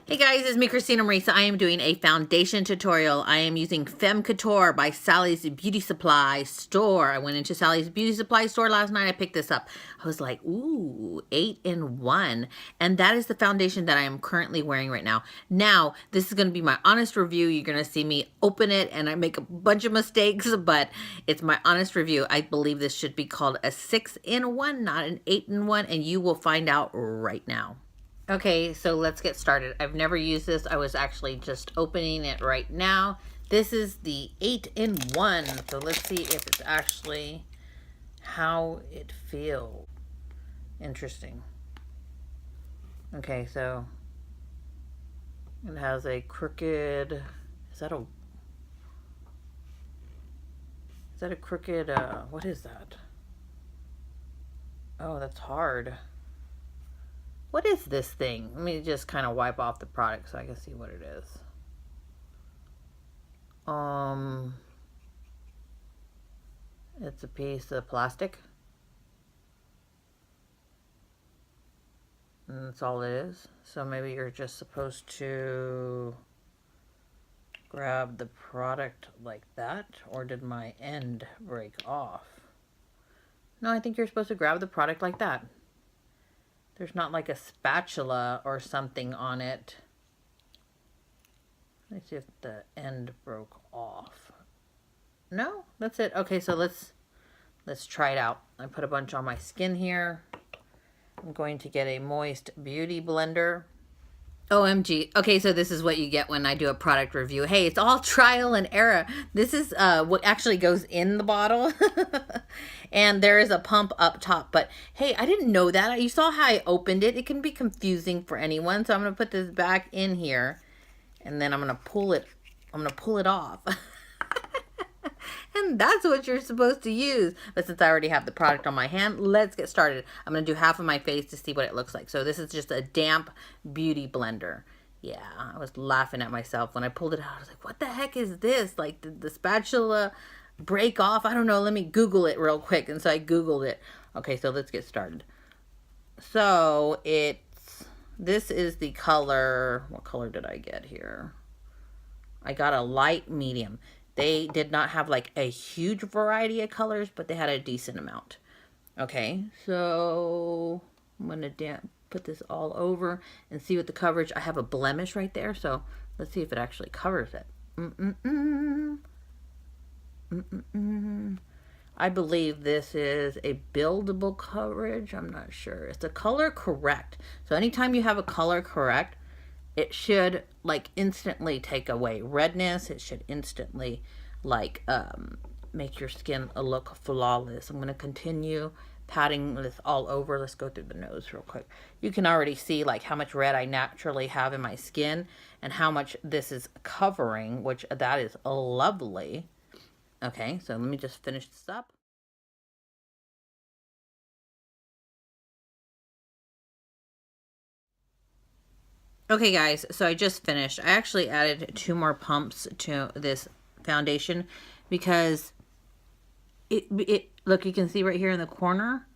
Hey guys, it's me, Christina. I am doing a foundation tutorial. I am using Femme Couture by Sally's Beauty Supply Store. I went into Sally's Beauty Supply Store last night. I picked this up. I was like, ooh, 8-in-1. And that is the foundation that I am currently wearing right now. Now, this is going to be my honest review. You're going to see me open it and I make a bunch of mistakes, but it's my honest review. I believe this should be called a 6-in-1, not an 8-in-1, and you will find out right now. Okay, so let's get started. I've never used this. I was actually just opening it right now. This is the 8-in-1. So let's see if it's actually how it feels. Interesting. Okay, so it has a crooked, is that a crooked, what is that? Oh, that's hard. What is this thing? Let me just kind of wipe off the product so I can see what it is. It's a piece of plastic. And that's all it is. So maybe you're just supposed to grab the product like that, or did my end break off? No, I think you're supposed to grab the product like that. There's not like a spatula or something on it. Let's see if the end broke off. No, that's it. Okay, so let's try it out. I put a bunch on my skin here. I'm going to get a moist beauty blender. OMG. Okay, so this is what you get when I do a product review. Hey, it's all trial and error. This is what actually goes in the bottle. And there is a pump up top. But hey, I didn't know that. You saw how I opened it. It can be confusing for anyone. So I'm going to put this back in here. And then I'm going to pull it. I'm going to pull it off. And that's what you're supposed to use. But since I already have the product on my hand, let's get started. I'm going to do half of my face to see what it looks like. So this is just a damp beauty blender. Yeah, I was laughing at myself when I pulled it out. I was like, what the heck is this? Like, did the spatula break off? I don't know. Let me Google it real quick. And so I Googled it. Okay, so let's get started. So this is the color. What color did I get here? I got a light medium. They did not have like a huge variety of colors, but they had a decent amount. Okay, so I'm going to put this all over and see what the coverage. I have a blemish right there, so let's see if it actually covers it. I believe this is a buildable coverage. I'm not sure. It's a color correct. So anytime you have a color correct, it should like instantly take away redness. It should instantly like make your skin look flawless. I'm going to continue patting this all over. Let's go through the nose real quick. You can already see like how much red I naturally have in my skin and how much this is covering, which that is lovely. Okay, so let me just finish this up. Okay guys, so I just finished. I actually added 2 more pumps to this foundation because it look, you can see right here in the corner,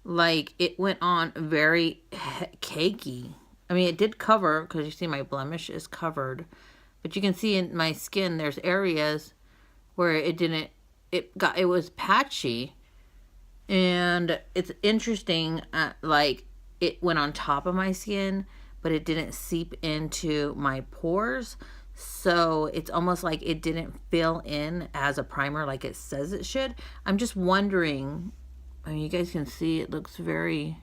like it went on very cakey. I mean, it did cover because you see my blemish is covered, but you can see in my skin there's areas where it was patchy, and it's interesting. Like it went on top of my skin, but it didn't seep into my pores. So it's almost like it didn't fill in as a primer like it says it should. I'm just wondering, I mean, you guys can see it looks very,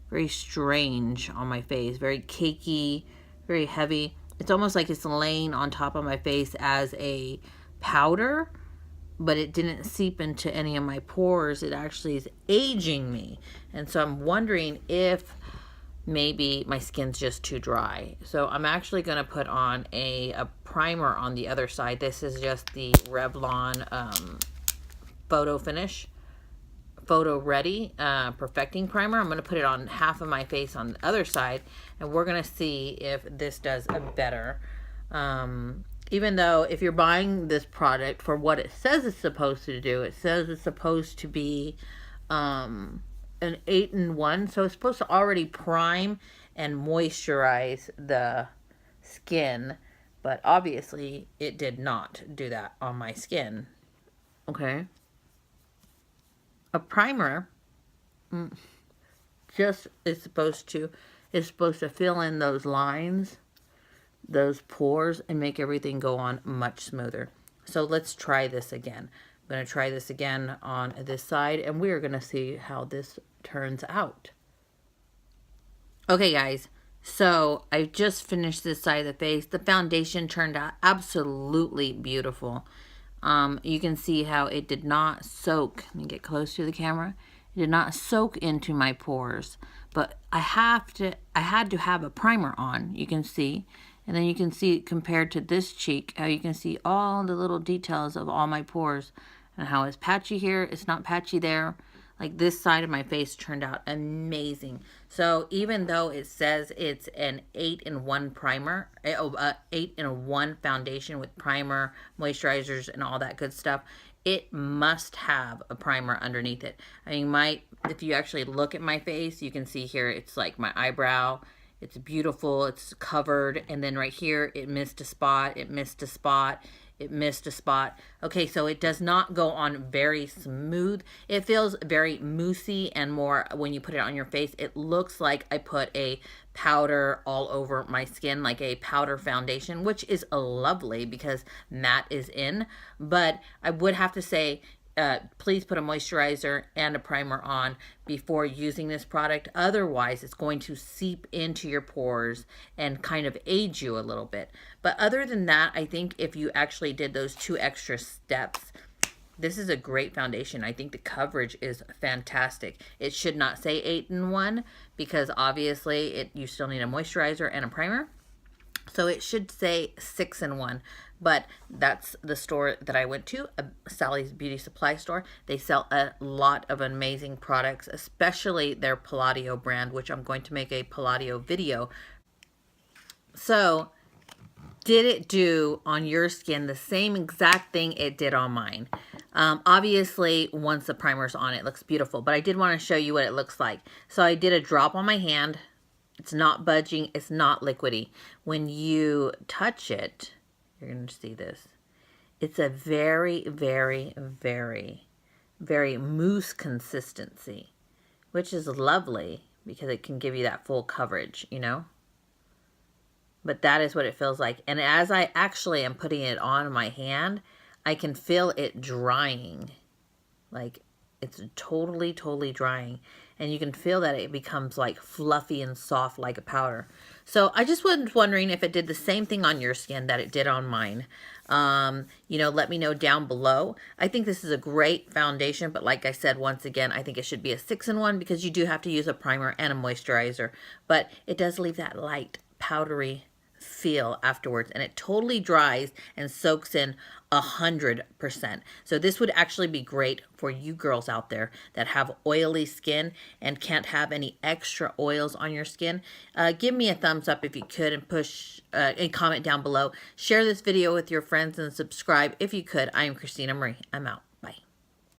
very strange on my face. Very cakey, very heavy. It's almost like it's laying on top of my face as a powder, but it didn't seep into any of my pores. It actually is aging me. And so I'm wondering if maybe my skin's just too dry. So I'm actually going to put on a primer on the other side. This is just the Revlon Photo Ready Perfecting Primer. I'm going to put it on half of my face on the other side, and we're going to see if this does better. Even though if you're buying this product for what it says it's supposed to do, it says it's supposed to be an 8-in-1, so it's supposed to already prime and moisturize the skin, but obviously it did not do that on my skin. Okay. A primer just is supposed to fill in those lines, those pores, and make everything go on much smoother. So let's try this again. I'm going to try this again on this side, and we are going to see how this turns out. Okay, guys, so I just finished this side of the face. The foundation turned out absolutely beautiful. You can see how it did not soak. Let me get close to the camera. It did not soak into my pores, but I had to have a primer on. You can see, and then you can see compared to this cheek, how you can see all the little details of all my pores and how it's patchy here, it's not patchy there. Like this side of my face turned out amazing. So even though it says it's an 8-in-1 primer, 8-in-1 foundation with primer, moisturizers, and all that good stuff, it must have a primer underneath it. I mean, if you actually look at my face, you can see here, it's like my eyebrow. It's beautiful, it's covered, and then right here, it missed a spot, it missed a spot, it missed a spot. Okay, so it does not go on very smooth. It feels very moussey, and more when you put it on your face, it looks like I put a powder all over my skin, like a powder foundation, which is lovely because matte is in. But I would have to say, please put a moisturizer and a primer on before using this product. Otherwise, it's going to seep into your pores and kind of age you a little bit. But other than that, I think if you actually did those 2 extra steps, this is a great foundation. I think the coverage is fantastic. It should not say 8-in-1 because obviously you still need a moisturizer and a primer. So it should say 6-in-1, but that's the store that I went to, Sally's Beauty Supply Store. They sell a lot of amazing products, especially their Palladio brand, which I'm going to make a Palladio video. So did it do on your skin the same exact thing it did on mine? Obviously, once the primer's on, it looks beautiful, but I did want to show you what it looks like. So I did a drop on my hand. It's not budging. It's not liquidy. When you touch it, you're going to see this. It's a very, very, very, very mousse consistency, which is lovely because it can give you that full coverage, you know? But that is what it feels like. And as I actually am putting it on my hand, I can feel it drying. Like it's totally, totally drying. And you can feel that it becomes like fluffy and soft like a powder. So I just was wondering if it did the same thing on your skin that it did on mine. You know, let me know down below. I think this is a great foundation, but like I said, once again, I think it should be a 6-in-1 because you do have to use a primer and a moisturizer. But it does leave that light, powdery feel afterwards, and it totally dries and soaks in 100%. So this would actually be great for you girls out there that have oily skin and can't have any extra oils on your skin. Give me a thumbs up if you could, and push and comment down below. Share this video with your friends and subscribe if you could. I am Christina Marie. I'm out.